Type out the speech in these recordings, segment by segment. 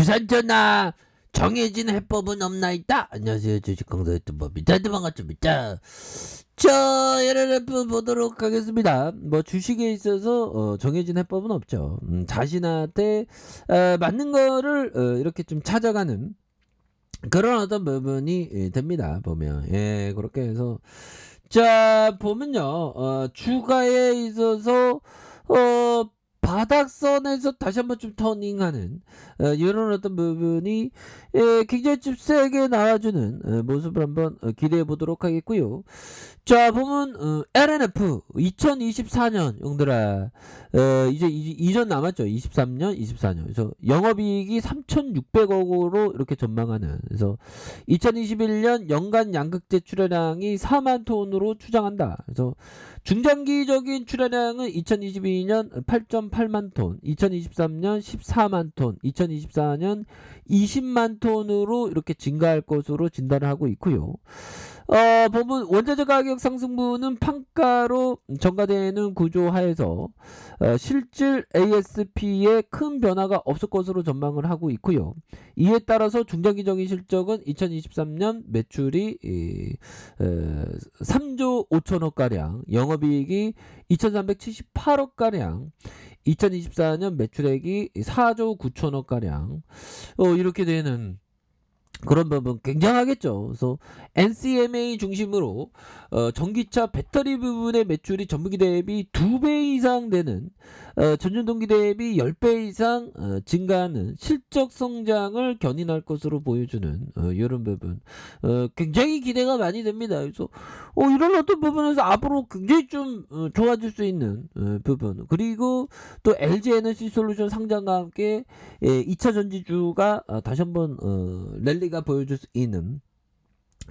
주산전화 정해진 해법은 없나이다. 안녕하세요, 주식강사 유튜버입니다. 반갑습니다. 자, LLF 보도록 하겠습니다. 뭐 주식에 있어서 정해진 해법은 없죠. 자신한테 맞는 거를 이렇게 좀 찾아가는 그런 어떤 부분이 됩니다. 보면 그렇게 해서 자 보면요, 주가에 있어서 바닥선에서 다시 한번 좀 터닝하는 이런 어떤 부분이 굉장히 좀 세게 나와주는 모습을 한번 기대해 보도록 하겠고요. 자 보면 LNF 2024년 용들아, 이제 2년 남았죠. 23년 24년. 그래서 영업이익이 3,600억으로 이렇게 전망하는, 그래서 2021년 연간 양극재 출하량이 4만 톤으로 추정한다. 그래서 중장기적인 출하량은 2022년 8.8만 톤, 2023년 14만 톤, 2024년 20만 톤으로 이렇게 증가할 것으로 진단을 하고 있고요. 보면 원자재 가격 상승분은 판가로 전가되는 구조 하에서 실질 ASP에 큰 변화가 없을 것으로 전망을 하고 있고요. 이에 따라서 중장기적인 실적은 2023년 매출이 3조 5천억가량, 영업이익이 2378억가량, 2024년 매출액이 4조 9천억가량 이렇게 되는 그런 부분 굉장하겠죠. 그래서 NCMA 중심으로 전기차 배터리 부분의 매출이 전분기 대비 2배 이상 되는, 전년 동기 대비 10배 이상 증가하는 실적 성장을 견인할 것으로 보여주는 이런 부분 굉장히 기대가 많이 됩니다. 그래서 이런 어떤 부분에서 앞으로 굉장히 좀 좋아질 수 있는 부분, 그리고 또 LG에너지 솔루션 상장과 함께 2차 전지주가 다시 한번 랠리가 보여줄 수 있는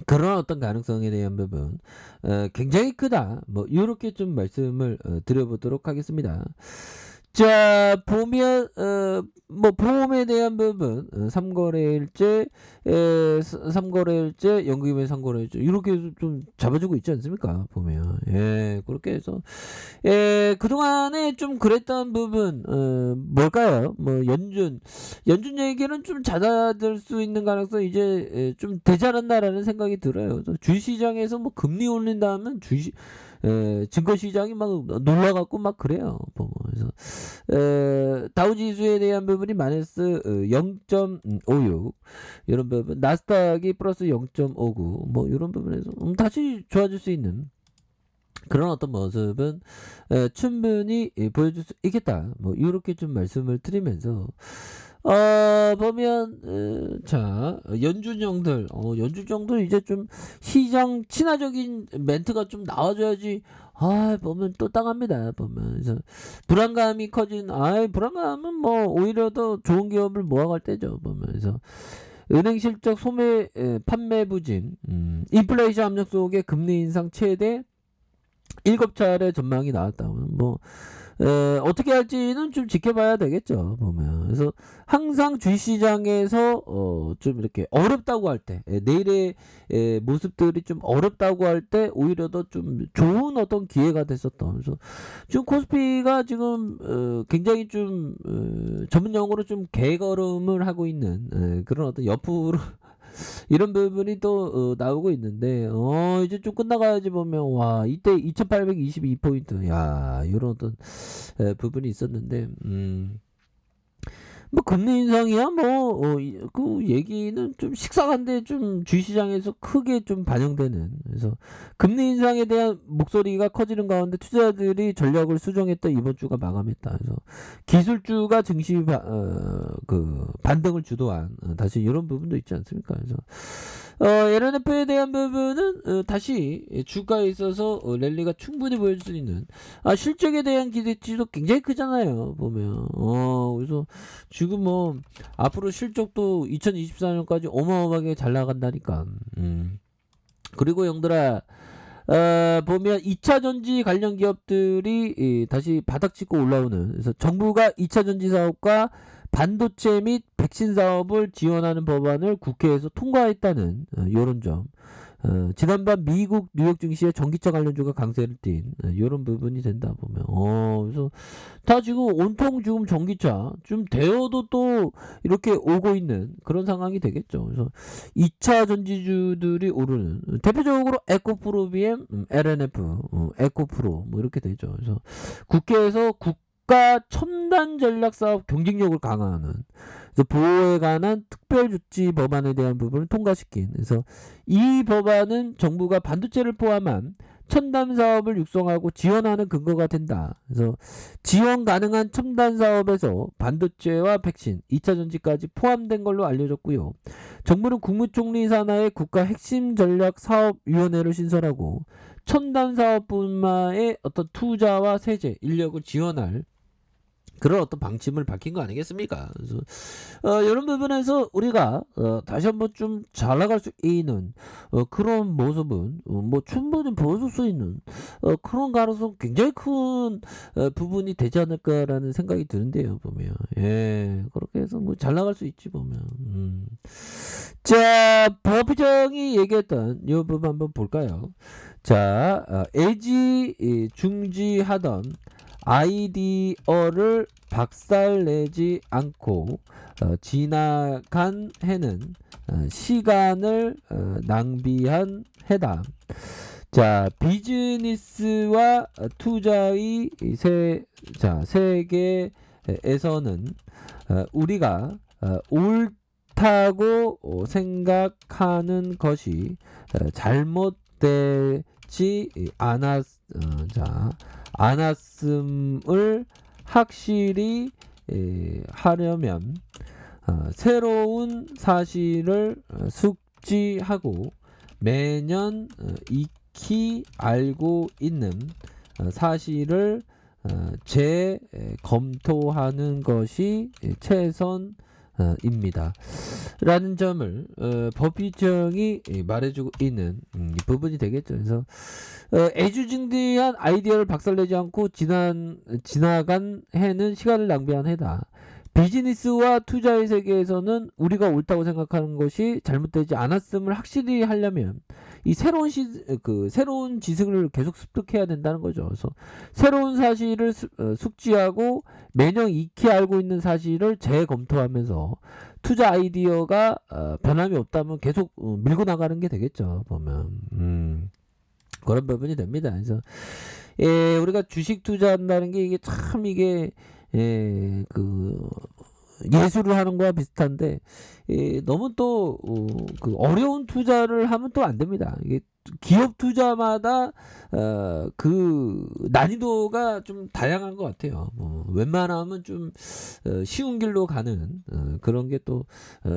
그런 어떤 가능성에 대한 부분 굉장히 크다. 뭐 이렇게 좀 말씀을 드려보도록 하겠습니다. 자 보면 뭐 보험에 대한 부분, 3거래일제, 3거래일제, 연금의 3거래일제 이렇게 해서 좀 잡아주고 있지 않습니까? 보면 그렇게 해서 그동안에 좀 그랬던 부분 뭘까요? 뭐 연준 얘기는 좀 잦아들 수 있는 가능성이 이제 좀 되지 않았나라는 생각이 들어요. 주시장에서 뭐 금리 올린다면 증거시장이 막 놀라갖고 막 그래요. 보면. 그래서 다우지수에 대한 부분이 마이너스 0.56 이런 부분, 나스닥이 플러스 0.59 뭐 이런 부분에서 다시 좋아질 수 있는 그런 어떤 모습은 충분히 보여줄 수 있겠다. 뭐 이렇게 좀 말씀을 드리면서 보면 자 연준형들 이제 좀 시장 친화적인 멘트가 좀 나와줘야지. 보면 또 당합니다. 보면 그래서 불안감이 커진, 불안감은 뭐 오히려 더 좋은 기업을 모아갈 때죠. 보면 그래서 은행 실적 소매 판매 부진, 인플레이션 압력 속에 금리 인상 최대 7차례 전망이 나왔다. 뭐 어떻게 할지는 좀 지켜봐야 되겠죠. 보면 그래서 항상 주식시장에서 좀 이렇게 어렵다고 할 때, 내일의 모습들이 좀 어렵다고 할 때 오히려 더 좀 좋은 어떤 기회가 됐었던. 그래서 지금 코스피가 지금 굉장히 좀 전문용어로 좀 개걸음을 하고 있는 그런 어떤 옆으로 이런 부분이 또 나오고 있는데 이제 좀 끝나가야지. 보면 와 이때 2822포인트 이런 어떤 부분이 있었는데 뭐 금리 인상이야 뭐 그 얘기는 좀 식상한데 좀 주시장에서 크게 좀 반영되는, 그래서 금리 인상에 대한 목소리가 커지는 가운데 투자자들이 전략을 수정했던 이번 주가 마감했다. 그래서 기술주가 증시 그 반등을 주도한 다시 이런 부분도 있지 않습니까? 그래서 LNF에 대한 부분은 다시 주가에 있어서 랠리가 충분히 보여줄 수 있는, 실적에 대한 기대치도 굉장히 크잖아요. 보면 그래서 지금 뭐 앞으로 실적도 2024년까지 어마어마하게 잘 나간다니까. 그리고 형들아 보면 2차 전지 관련 기업들이 다시 바닥 찍고 올라오는, 그래서 정부가 2차 전지 사업과 반도체 및 백신 사업을 지원하는 법안을 국회에서 통과했다는 이런 점 지난밤 미국 뉴욕 증시에 전기차 관련주가 강세를 띈 이런 부분이 된다 보면 그래서 다 지금 온통 지금 전기차 좀 되어도 또 이렇게 오고 있는 그런 상황이 되겠죠. 그래서 2차 전지주들이 오르는 대표적으로 에코프로 BM, LNF, 에코프로 뭐 이렇게 되죠. 그래서 국회에서 국가 첨단 전략 사업 경쟁력을 강화하는 보호에 관한 특별조치 법안에 대한 부분을 통과시킨 그래서 이 법안은 정부가 반도체를 포함한 첨단 사업을 육성하고 지원하는 근거가 된다. 그래서 지원 가능한 첨단 사업에서 반도체와 백신, 2차 전지까지 포함된 걸로 알려졌고요. 정부는 국무총리 산하의 국가 핵심 전략 사업위원회를 신설하고 첨단 사업분야의 어떤 투자와 세제, 인력을 지원할 그런 어떤 방침을 밝힌 거 아니겠습니까? 그래서 이런 부분에서 우리가 다시 한번 좀 잘 나갈 수 있는 그런 모습은 뭐 충분히 보여줄 수 있는 그런 가능성 굉장히 큰 부분이 되지 않을까라는 생각이 드는데요. 보면 그렇게 해서 뭐 잘 나갈 수 있지 보면. 자, 법정이 얘기했던 이 부분 한번 볼까요? 자, 애지 중지하던 아이디어를 박살내지 않고 지나간 해는 시간을 낭비한 해다. 자, 비즈니스와 투자의 세계에서는 우리가 옳다고 생각하는 것이 잘못되지 않았음을 확실히 하려면 새로운 사실을 숙지하고 매년 익히 알고 있는 사실을 재검토하는 것이 최선입니다. 라는 점을 법규정이 말해주고 있는 부분이 되겠죠. 그래서 애주중대한 아이디어를 박살내지 않고 지나간 해는 시간을 낭비한 해다. 비즈니스와 투자의 세계에서는 우리가 옳다고 생각하는 것이 잘못되지 않았음을 확실히 하려면 이 새로운 지식을 계속 습득해야 된다는 거죠. 그래서 새로운 사실을 숙지하고 매년 익히 알고 있는 사실을 재검토하면서 투자 아이디어가 변함이 없다면 계속 밀고 나가는 게 되겠죠. 보면 그런 부분이 됩니다. 그래서 우리가 주식 투자한다는 게 이게 참 이게 예술을 하는 거와 비슷한데 너무 또 어려운 투자를 하면 또 안 됩니다. 이게 기업 투자마다 그 난이도가 좀 다양한 것 같아요. 뭐 웬만하면 좀 쉬운 길로 가는 그런 게 또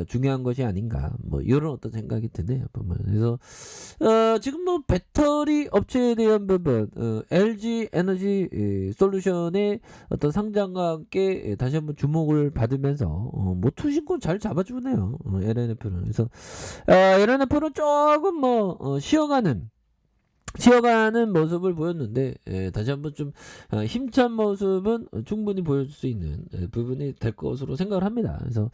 중요한 것이 아닌가 뭐 이런 어떤 생각이 드네요. 보면 그래서 지금 뭐 배터리 업체에 대한 부분 LG 에너지 솔루션의 어떤 상장과 함께 다시 한번 주목을 받으면서 뭐 투신권 잘 잡아주네요. LNF는 그래서 LNF는 조금 뭐 쉬어가는 모습을 보였는데 다시 한번 좀 힘찬 모습은 충분히 보여줄 수 있는 부분이 될 것으로 생각을 합니다. 그래서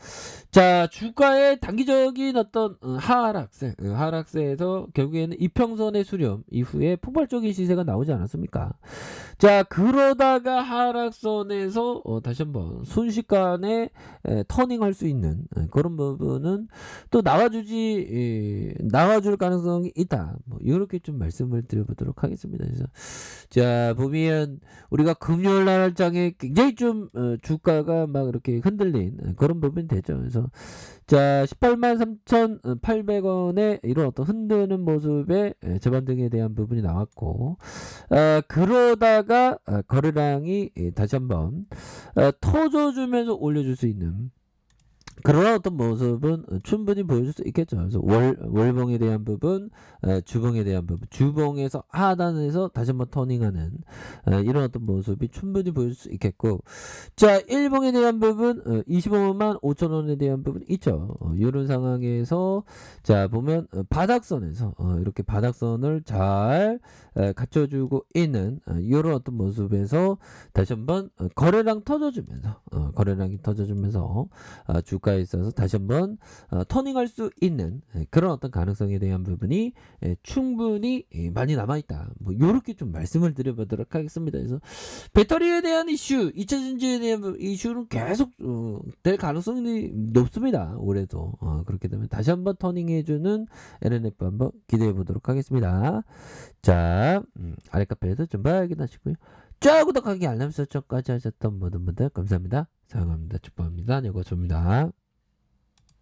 자, 주가의 단기적인 어떤 하락세에서 결국에는 이평선의 수렴 이후에 폭발적인 시세가 나오지 않았습니까? 자, 그러다가 하락선에서 다시 한번 순식간에 터닝할 수 있는 그런 부분은 또 나와줄 가능성이 있다. 뭐 이렇게 좀 말씀을 드려보도록 하겠습니다. 그래서 자, 보면 우리가 금요일 날장에 굉장히 좀 주가가 막 이렇게 흔들린 그런 부분이 되죠. 그래서 자, 183,800원의 이런 어떤 흔드는 모습의 저반 등에 대한 부분이 나왔고 그러다가 거래량이 다시 한번 터져주면서 올려줄 수 있는 그런 어떤 모습은 충분히 보여줄 수 있겠죠. 그래서 월봉에 대한 부분, 주봉에 대한 부분, 주봉에서 하단에서 다시 한번 터닝하는 이런 어떤 모습이 충분히 보여줄 수 있겠고, 자, 일봉에 대한 부분, 25만 5천 원에 대한 부분 있죠. 이런 상황에서 자, 보면 바닥선에서 이렇게 바닥선을 잘 갖춰주고 있는 이런 어떤 모습에서 다시 한번 거래량이 터져주면서 주가에 있어서 다시 한번 터닝할 수 있는 그런 어떤 가능성에 대한 부분이 충분히 많이 남아있다. 뭐 요렇게 좀 말씀을 드려보도록 하겠습니다. 그래서 배터리에 대한 이슈, 2차 전지에 대한 이슈는 계속 될 가능성이 높습니다. 올해도. 그렇게 되면 다시 한번 터닝해주는 LNF 한번 기대해 보도록 하겠습니다. 자, 아래 카페에서 좀 확인하시고요. 쫙 구독하기 알람 설정까지 하셨던 모든 분들 감사합니다. 사랑합니다. 축복합니다. 네, 고맙습니다.